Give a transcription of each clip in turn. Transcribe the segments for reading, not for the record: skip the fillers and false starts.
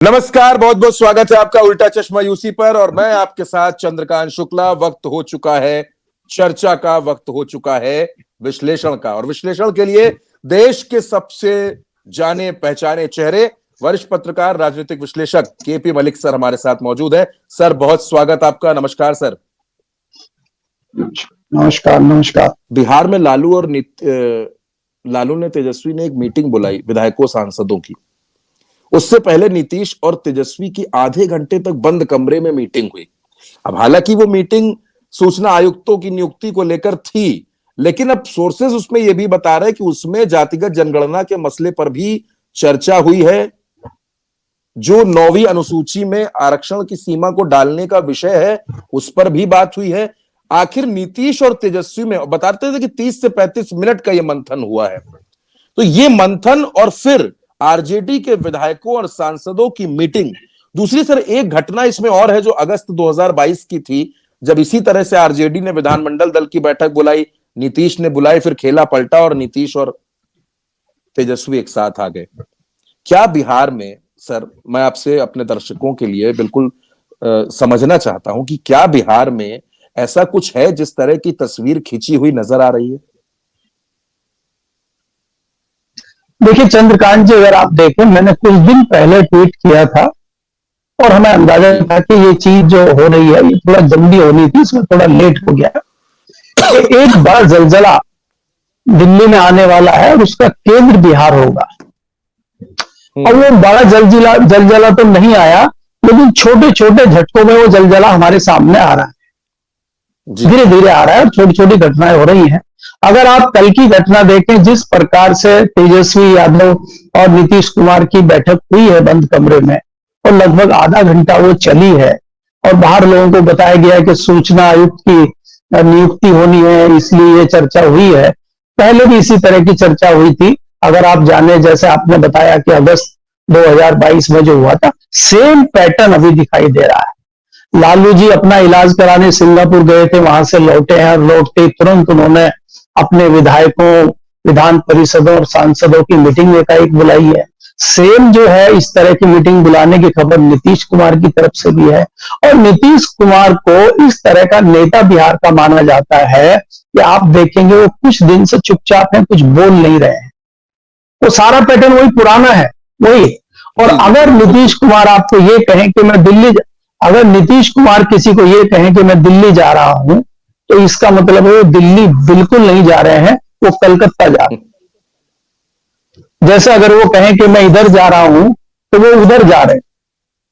नमस्कार, बहुत बहुत स्वागत है आपका उल्टा चश्मा यूसी पर। और मैं आपके साथ चंद्रकांत शुक्ला। वक्त हो चुका है चर्चा का, वक्त हो चुका है विश्लेषण का। और विश्लेषण के लिए देश के सबसे जाने पहचाने चेहरे, वरिष्ठ पत्रकार, राजनीतिक विश्लेषक केपी मलिक सर हमारे साथ मौजूद है। सर, बहुत स्वागत आपका। नमस्कार सर। नमस्कार। नमस्कार। बिहार में लालू ने तेजस्वी ने एक मीटिंग बुलाई विधायकों सांसदों की। उससे पहले नीतीश और तेजस्वी की आधे घंटे तक बंद कमरे में मीटिंग हुई। अब हालांकि वो मीटिंग सूचना आयुक्तों की नियुक्ति को लेकर थी, लेकिन अब सोर्सेज उसमें यह भी बता रहे हैं कि उसमें जातिगत जनगणना के मसले पर भी चर्चा हुई है। जो 9वीं अनुसूची में आरक्षण की सीमा को डालने का विषय है, उस पर भी बात हुई है। आखिर नीतीश और तेजस्वी में बताते थे कि 30 से 35 मिनट का यह मंथन हुआ है। तो ये मंथन और फिर आरजेडी के विधायकों और सांसदों की मीटिंग। दूसरी सर, एक घटना इसमें और है जो अगस्त 2022 की थी, जब इसी तरह से आरजेडी ने विधानमंडल दल की बैठक बुलाई, नीतीश ने बुलाई, फिर खेला पलटा और नीतीश और तेजस्वी एक साथ आ गए। क्या बिहार में सर, मैं आपसे अपने दर्शकों के लिए बिल्कुल समझना चाहता हूं कि क्या बिहार में ऐसा कुछ है जिस तरह की तस्वीर खींची हुई नजर आ रही है? देखिए चंद्रकांत जी, अगर आप देखें, मैंने कुछ दिन पहले ट्वीट किया था और हमें अंदाजा था कि ये चीज जो हो रही है ये थोड़ा जल्दी होनी थी, इसमें थोड़ा लेट हो गया। एक बड़ा जलजला दिल्ली में आने वाला है और उसका केंद्र बिहार होगा। और वो बड़ा जलजला तो नहीं आया, लेकिन छोटे छोटे झटकों में वो जलजला हमारे सामने आ रहा है, धीरे धीरे आ रहा है और छोटी छोटी घटनाएं हो रही हैं। अगर आप कल की घटना देखें, जिस प्रकार से तेजस्वी यादव और नीतीश कुमार की बैठक हुई है बंद कमरे में, और लगभग आधा घंटा वो चली है, और बाहर लोगों को बताया गया है कि सूचना आयुक्त की नियुक्ति होनी है, इसलिए ये चर्चा हुई है। पहले भी इसी तरह की चर्चा हुई थी। अगर आप जाने, जैसे आपने बताया कि अगस्त 2022 में जो हुआ था, सेम पैटर्न अभी दिखाई दे रहा है। लालू जी अपना इलाज कराने सिंगापुर गए थे, वहां से लौटे हैं और लौटते तुरंत उन्होंने अपने विधायकों, विधान परिषदों और सांसदों की मीटिंग एकाएक बुलाई है। सेम जो है इस तरह की मीटिंग बुलाने की खबर नीतीश कुमार की तरफ से भी है। और नीतीश कुमार को इस तरह का नेता बिहार का माना जाता है कि आप देखेंगे वो कुछ दिन से चुपचाप हैं, कुछ बोल नहीं रहे हैं। वो सारा पैटर्न वही पुराना है, वही। और अगर नीतीश कुमार आपको ये कहें कि मैं दिल्ली, अगर नीतीश कुमार किसी को ये कहें कि मैं दिल्ली जा रहा हूं, तो इसका मतलब है वो दिल्ली बिल्कुल नहीं जा रहे हैं, वो कलकत्ता जा रहे हैं। जैसे अगर वो कहें कि मैं इधर जा रहा हूं, तो वो उधर जा रहे हैं।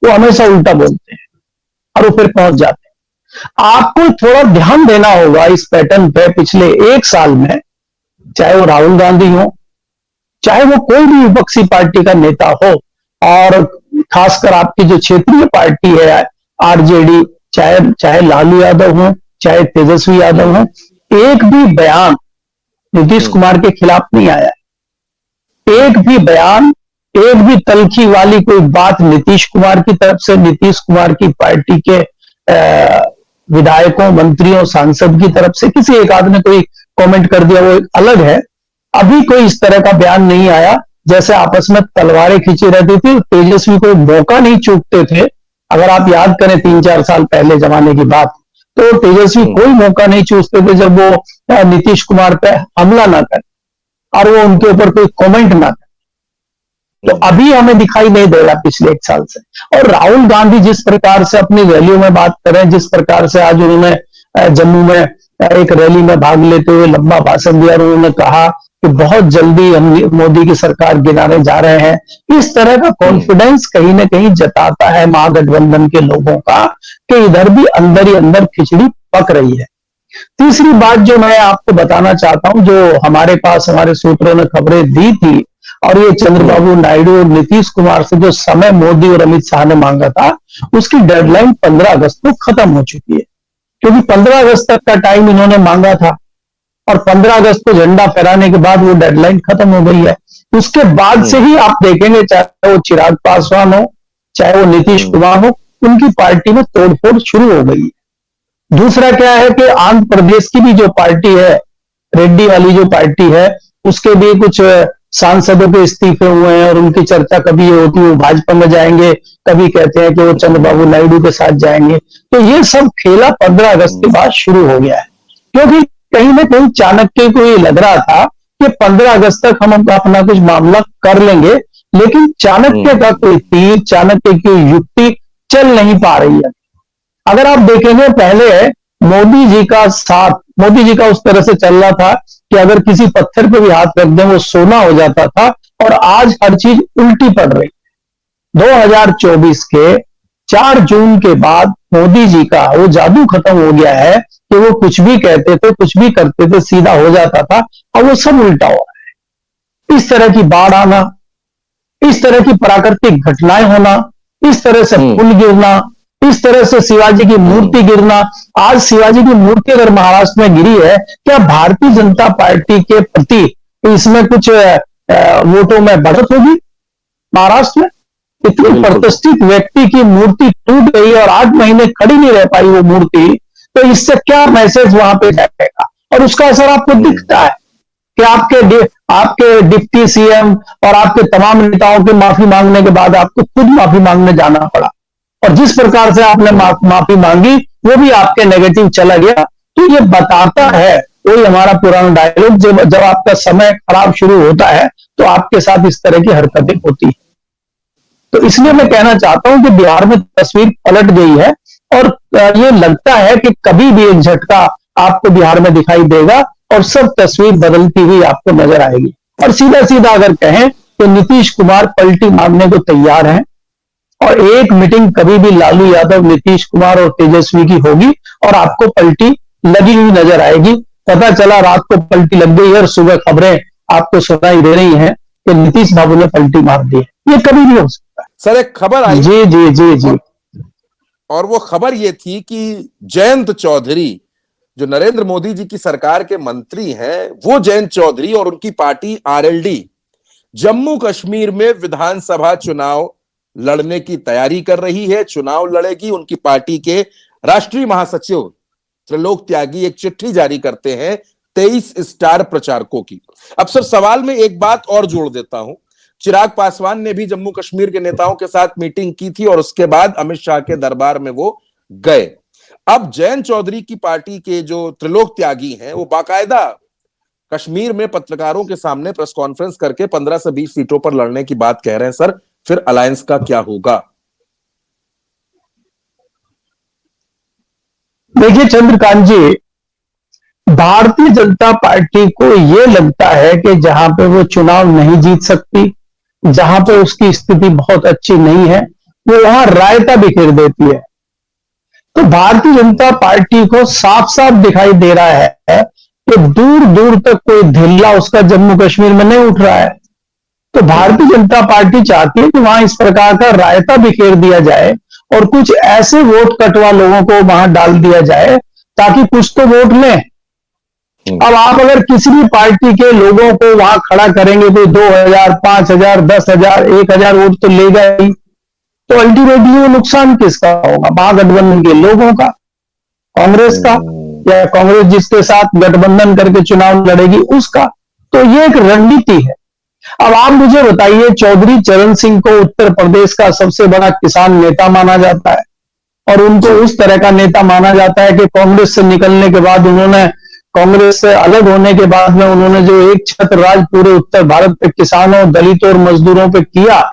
वो हमेशा उल्टा बोलते हैं और वो फिर पहुंच जाते हैं। आपको थोड़ा ध्यान देना होगा इस पैटर्न पे। पिछले एक साल में, चाहे वो राहुल गांधी हो, चाहे वो कोई भी विपक्षी पार्टी का नेता हो, और खासकर आपकी जो क्षेत्रीय पार्टी है आरजेडी, चाहे लालू यादव हो, चाहे तेजस्वी यादव हो, एक भी बयान नीतीश कुमार के खिलाफ नहीं आया। एक भी बयान, एक भी तल्खी वाली कोई बात नीतीश कुमार की तरफ से, नीतीश कुमार की पार्टी के विधायकों, मंत्रियों, सांसद की तरफ से किसी एक आदमी ने कोई कमेंट कर दिया, वो अलग है। अभी कोई इस तरह का बयान नहीं आया। जैसे आपस में तलवारें खींची रहती थी, तेजस्वी को मौका नहीं चूकते थे। अगर आप याद करें 3-4 साल पहले जमाने की बात, तो तेजस्वी कोई मौका नहीं चूकते थे जब वो नीतीश कुमार पे हमला ना करे और वो उनके ऊपर कोई कमेंट ना करे। तो अभी हमें दिखाई नहीं दे रहा पिछले एक साल से। और राहुल गांधी जिस प्रकार से अपनी रैलियों में बात करें, जिस प्रकार से आज उन्होंने जम्मू में एक रैली में भाग लेते हुए लंबा भाषण दिया और उन्होंने कहा कि बहुत जल्दी हम मोदी की सरकार गिराने जा रहे हैं, इस तरह का कॉन्फिडेंस कहीं ना कहीं जताता है महागठबंधन के लोगों का कि इधर भी अंदर ही अंदर खिचड़ी पक रही है। तीसरी बात जो मैं आपको बताना चाहता हूं, जो हमारे पास हमारे सूत्रों ने खबरें दी थी, और ये चंद्रबाबू नायडू और नीतीश कुमार से जो समय मोदी और अमित शाह ने मांगा था, उसकी डेडलाइन 15 अगस्त को खत्म हो चुकी है। क्योंकि 15 अगस्त तक का टाइम इन्होंने मांगा था और 15 अगस्त को झंडा फहराने के बाद वो डेडलाइन खत्म हो गई है। उसके बाद से ही आप देखेंगे, चाहे वो चिराग पासवान हो, चाहे वो नीतीश कुमार हो, उनकी पार्टी में तोड़फोड़ शुरू हो गई है। दूसरा क्या है कि आंध्र प्रदेश की भी जो पार्टी है, रेड्डी वाली जो पार्टी है, उसके भी कुछ सांसदों के इस्तीफे हुए हैं और उनकी चर्चा कभी ये होती है वो भाजपा में जाएंगे, कभी कहते हैं कि वो चंद्रबाबू नायडू के साथ जाएंगे। तो ये सब खेला 15 अगस्त के बाद शुरू हो गया है, क्योंकि कहीं ना कहीं चाणक्य को ये लग रहा था कि 15 अगस्त तक हम अपना कुछ मामला कर लेंगे, लेकिन चाणक्य का कोई तीर, चाणक्य की युक्ति चल नहीं पा रही है। अगर आप देखेंगे पहले मोदी जी का साथ, मोदी जी का उस तरह से चल रहा था कि अगर किसी पत्थर पे भी हाथ रख दें वो सोना हो जाता था, और आज हर चीज उल्टी पड़ रही। 2024 के 4 जून के बाद मोदी जी का वो जादू खत्म हो गया है कि वो कुछ भी कहते थे, कुछ भी करते थे, सीधा हो जाता था, और वो सब उल्टा हो रहा है। इस तरह की बाढ़ आना, इस तरह की प्राकृतिक घटनाएं होना, इस तरह से पुल गिरना, इस तरह से शिवाजी की मूर्ति गिरना। आज शिवाजी की मूर्ति अगर महाराष्ट्र में गिरी है, क्या भारतीय जनता पार्टी के प्रति इसमें कुछ वोटों में बढ़त होगी? महाराष्ट्र में इतनी प्रतिष्ठित व्यक्ति की मूर्ति टूट गई और 8 महीने खड़ी नहीं रह पाई वो मूर्ति, तो इससे क्या मैसेज वहां पे जाएगा? और उसका असर आपको दिखता है कि आपके डिप्टी सीएम और आपके तमाम नेताओं के माफी मांगने के बाद आपको खुद माफी मांगने जाना पड़ा, और जिस प्रकार से आपने माफी मांगी वो भी आपके नेगेटिव चला गया। तो ये बताता है, वही हमारा पुराना डायलॉग, जब आपका समय खराब शुरू होता है तो आपके साथ इस तरह की हरकतें होती है। तो इसलिए मैं कहना चाहता हूं कि बिहार में तस्वीर पलट गई है, और ये लगता है कि कभी भी एक झटका आपको बिहार में दिखाई देगा और सब तस्वीर बदलती हुई आपको नजर आएगी। और सीधा सीधा अगर कहें तो नीतीश कुमार पलटी मारने को तैयार हैं, और एक मीटिंग कभी भी लालू यादव, नीतीश कुमार और तेजस्वी की होगी और आपको पलटी लगी हुई नजर आएगी। पता चला रात को पलटी लग गई है और सुबह खबरें आपको सुनाई दे रही हैं कि नीतीश बाबू ने पलटी मार दी है। ये कभी भी हो सकता है। सर एक खबर आई, जी जी जी जी, और वो खबर ये थी कि जयंत चौधरी जो नरेंद्र मोदी जी की सरकार के मंत्री हैं, वो जयंत चौधरी और उनकी पार्टी आरएलडी जम्मू कश्मीर में विधानसभा चुनाव लड़ने की तैयारी कर रही है। चुनाव लड़ेगी। उनकी पार्टी के राष्ट्रीय महासचिव त्रिलोक त्यागी एक चिट्ठी जारी करते हैं 23 स्टार प्रचारकों की। अब सर सवाल में एक बात और जोड़ देता हूं, चिराग पासवान ने भी जम्मू कश्मीर के नेताओं के साथ मीटिंग की थी और उसके बाद अमित शाह के दरबार में वो गए। अब जयंत चौधरी की पार्टी के जो त्रिलोक त्यागी हैं, वो बाकायदा कश्मीर में पत्रकारों के सामने प्रेस कॉन्फ्रेंस करके 15 से 20 सीटों पर लड़ने की बात कह रहे हैं। सर फिर अलायंस का क्या होगा? देखिए चंद्रकांत जी, भारतीय जनता पार्टी को यह लगता है कि जहां पे वो चुनाव नहीं जीत सकती, जहां पे उसकी स्थिति बहुत अच्छी नहीं है, वो वहां रायता बिखेर देती है। तो भारतीय जनता पार्टी को साफ साफ दिखाई दे रहा है कि दूर दूर तक कोई ढिल्ला उसका जम्मू कश्मीर में नहीं उठ रहा है। तो भारतीय जनता पार्टी चाहती है कि वहां इस प्रकार का रायता बिखेर दिया जाए और कुछ ऐसे वोट कटवा लोगों को वहां डाल दिया जाए ताकि कुछ तो वोट लें। अब आप अगर किसी भी पार्टी के लोगों को वहां खड़ा करेंगे तो 2000, 5000, 10,000, 1000 वोट तो लेगा ही, तो अल्टीमेटली वो नुकसान किसका होगा? महागठबंधन के लोगों का, कांग्रेस का, या कांग्रेस जिसके साथ गठबंधन करके चुनाव लड़ेगी उसका। तो ये एक रणनीति है। अब आप मुझे बताइए, चौधरी चरण सिंह को उत्तर प्रदेश का सबसे बड़ा किसान नेता माना जाता है और उनको उस तरह का नेता माना जाता है कि कांग्रेस से निकलने के बाद उन्होंने, कांग्रेस से अलग होने के बाद में उन्होंने जो एक छत्र राज पूरे उत्तर भारत पे किसानों, दलितों और मजदूरों पे किया,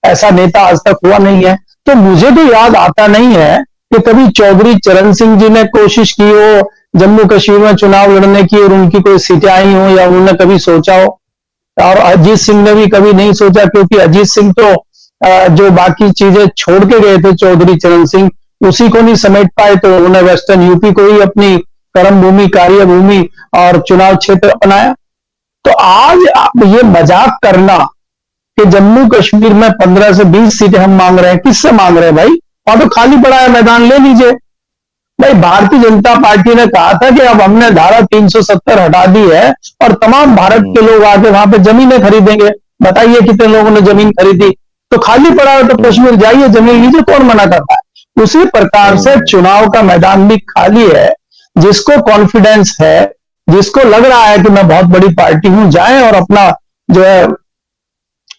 ऐसा नेता आज तक हुआ नहीं है। तो मुझे तो याद आता नहीं है कि कभी चौधरी चरण सिंह जी ने कोशिश की हो जम्मू कश्मीर में चुनाव लड़ने की और उनकी कोई सीटें आई हो, या उन्होंने कभी सोचा हो। और अजीत सिंह ने भी कभी नहीं सोचा, क्योंकि अजीत सिंह तो जो बाकी चीजें छोड़ के गए थे चौधरी चरण सिंह, उसी को नहीं समेट पाए, तो उन्होंने वेस्टर्न यूपी को ही अपनी कर्म भूमि, कार्य भूमि और चुनाव क्षेत्र बनाया। तो आज आप ये मजाक करना कि जम्मू कश्मीर में 15 से 20 सीटें हम मांग रहे हैं, किससे मांग रहे हैं भाई? वहां तो खाली पड़ा है मैदान, ले लीजिए भाई। भारतीय जनता पार्टी ने कहा था कि अब हमने धारा 370 हटा दी है और तमाम भारत के लोग आके वहां पे जमीनें खरीदेंगे। बताइए कितने लोगों ने जमीन खरीदी? तो खाली पड़ा है तो कश्मीर जाइए, जमीन लीजिए, कौन मना करता है? उसी प्रकार से चुनाव का मैदान भी खाली है। जिसको कॉन्फिडेंस है, जिसको लग रहा है कि मैं बहुत बड़ी पार्टी हूं, जाएं और अपना जो है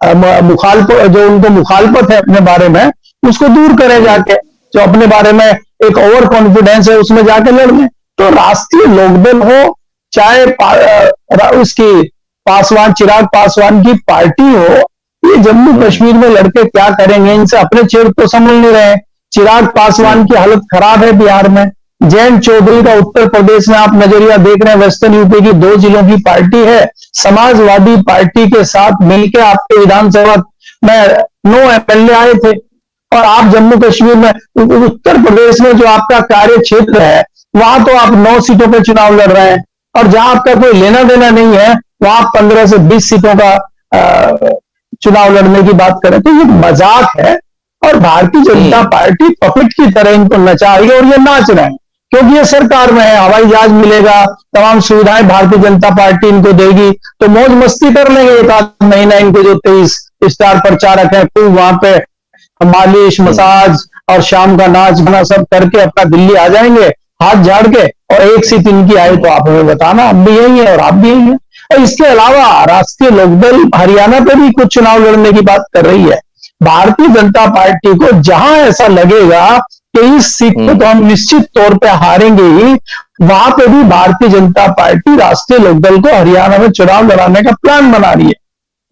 जो उनको मुखालफत है अपने बारे में, उसको दूर करें जाके। जो अपने बारे में एक ओवर कॉन्फिडेंस है उसमें जाके लड़ लें। तो राष्ट्रीय लोकदल हो, चाहे उसकी चिराग पासवान की पार्टी हो, ये जम्मू कश्मीर में लड़के क्या करेंगे, इनसे अपने क्षेत्र तो समझ नहीं रहे। चिराग पासवान की हालत खराब है बिहार में। जयंत चौधरी का उत्तर प्रदेश में आप नजरिया देख रहे हैं, वेस्टर्न यूपी की 2 जिलों की पार्टी है, समाजवादी पार्टी के साथ मिलकर आपके विधानसभा में 9 एमएलए आए थे। और आप जम्मू कश्मीर में, उत्तर प्रदेश में जो आपका कार्य क्षेत्र है, वहां तो आप 9 सीटों पर चुनाव लड़ रहे हैं, और जहां आपका कोई लेना देना नहीं है, वहां आप 15 से 20 सीटों का चुनाव लड़ने की बात करें। तो ये मजाक है। और भारतीय जनता पार्टी पपेट की तरह इनको नचा रही है, और ये नाच रहे हैं क्योंकि ये सरकार में है। हवाई जहाज मिलेगा, तमाम सुविधाएं भारतीय जनता पार्टी इनको देगी, तो मौज मस्ती कर लेंगे एक आध महीना। इनको जो 23 स्टार प्रचारक है, खूब वहां पे मालिश, मसाज और शाम का नाच गाना सब करके अपना दिल्ली आ जाएंगे हाथ झाड़ के। और एक सीट इनकी आई तो आप हमें बताना, हम भी यही है और आप भी यही है। और इसके अलावा राष्ट्रीय लोकदल हरियाणा पे भी कुछ चुनाव लड़ने की बात कर रही है। भारतीय जनता पार्टी को जहां ऐसा लगेगा कि इस सीट पे तो हम निश्चित तौर पे हारेंगे ही, वहां पे भी भारतीय जनता पार्टी राष्ट्रीय लोकदल को हरियाणा में चुनाव लड़ाने का प्लान बना रही है।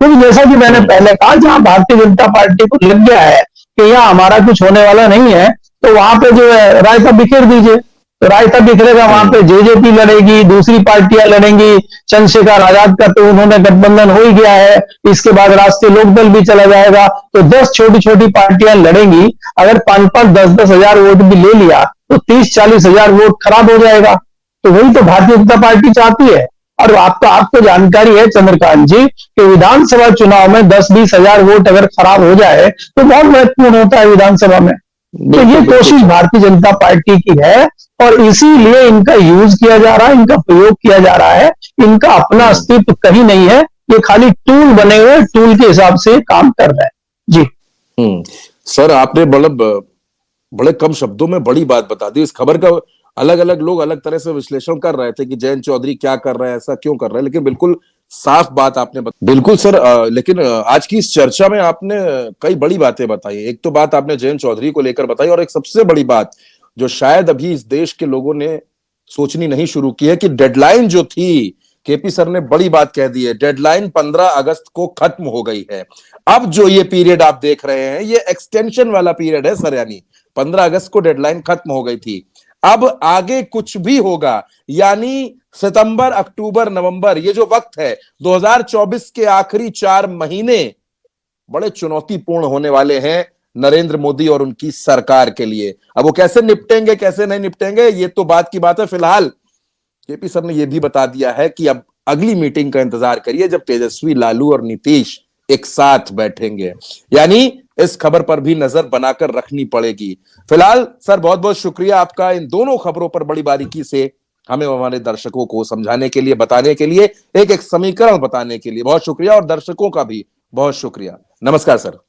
क्योंकि जैसा कि मैंने पहले कहा, जहां भारतीय जनता पार्टी को लग गया है कि यहाँ हमारा कुछ होने वाला नहीं है, तो वहां पे जो है रायता बिखेर दीजिए। तो रायता बिखरेगा, वहां पे जेजेपी लड़ेगी, दूसरी पार्टियां लड़ेंगी। चंद्रशेखर आजाद का तो उन्होंने गठबंधन हो ही गया है, इसके बाद राष्ट्रीय लोकदल भी चला जाएगा। तो 10 छोटी छोटी पार्टियां लड़ेंगी। अगर 5-5, 10-10 हजार वोट भी ले लिया तो 30-40 हजार वोट खराब हो जाएगा। तो वही तो भारतीय जनता पार्टी चाहती है। और आपको जानकारी है चंद्रकांत जी कि विधानसभा चुनाव में 10-20 हजार वोट अगर खराब हो जाए तो बहुत महत्वपूर्ण होता है विधानसभा में। तो ये कोशिश भारतीय जनता पार्टी की है, और इसीलिए इनका यूज किया जा रहा है, इनका प्रयोग किया जा रहा है। इनका अपना अस्तित्व कहीं नहीं है, ये खाली टूल बने हुए, टूल के हिसाब से काम कर रहे हैं जी। सर, आपने बड़े कम शब्दों में बड़ी बात बता दी। इस खबर का अलग अलग लोग अलग तरह से विश्लेषण कर रहे थे कि जयंत चौधरी क्या कर रहे हैं, ऐसा क्यों कर रहे हैं, लेकिन बिल्कुल साफ बात आपने बिल्कुल सर। लेकिन आज की इस चर्चा में आपने कई बड़ी बातें बताई। एक तो बात आपने जयंत चौधरी को लेकर बताई, और एक सबसे बड़ी बात जो शायद अभी इस देश के लोगों ने सोचनी नहीं शुरू की है कि डेडलाइन जो थी, केपी सर ने बड़ी बात कह दी है, डेडलाइन 15 अगस्त को खत्म हो गई है। अब जो ये पीरियड आप देख रहे हैं, ये एक्सटेंशन वाला पीरियड है सर। यानी 15 अगस्त को डेडलाइन खत्म हो गई थी, अब आगे कुछ भी होगा, यानी सितंबर, अक्टूबर, नवंबर, ये जो वक्त है 2024 के आखिरी 4 महीने बड़े चुनौतीपूर्ण होने वाले हैं नरेंद्र मोदी और उनकी सरकार के लिए। अब वो कैसे निपटेंगे, कैसे नहीं निपटेंगे, ये तो बात की बात है। फिलहाल केपी सर ने यह भी बता दिया है कि अब अगली मीटिंग का इंतजार करिए जब तेजस्वी, लालू और नीतीश एक साथ बैठेंगे। यानी इस खबर पर भी नजर बनाकर रखनी पड़ेगी। फिलहाल सर, बहुत बहुत शुक्रिया आपका इन दोनों खबरों पर बड़ी बारीकी से हमें, हमारे दर्शकों को समझाने के लिए, बताने के लिए, एक एक समीकरण बताने के लिए बहुत शुक्रिया, और दर्शकों का भी बहुत शुक्रिया। नमस्कार सर।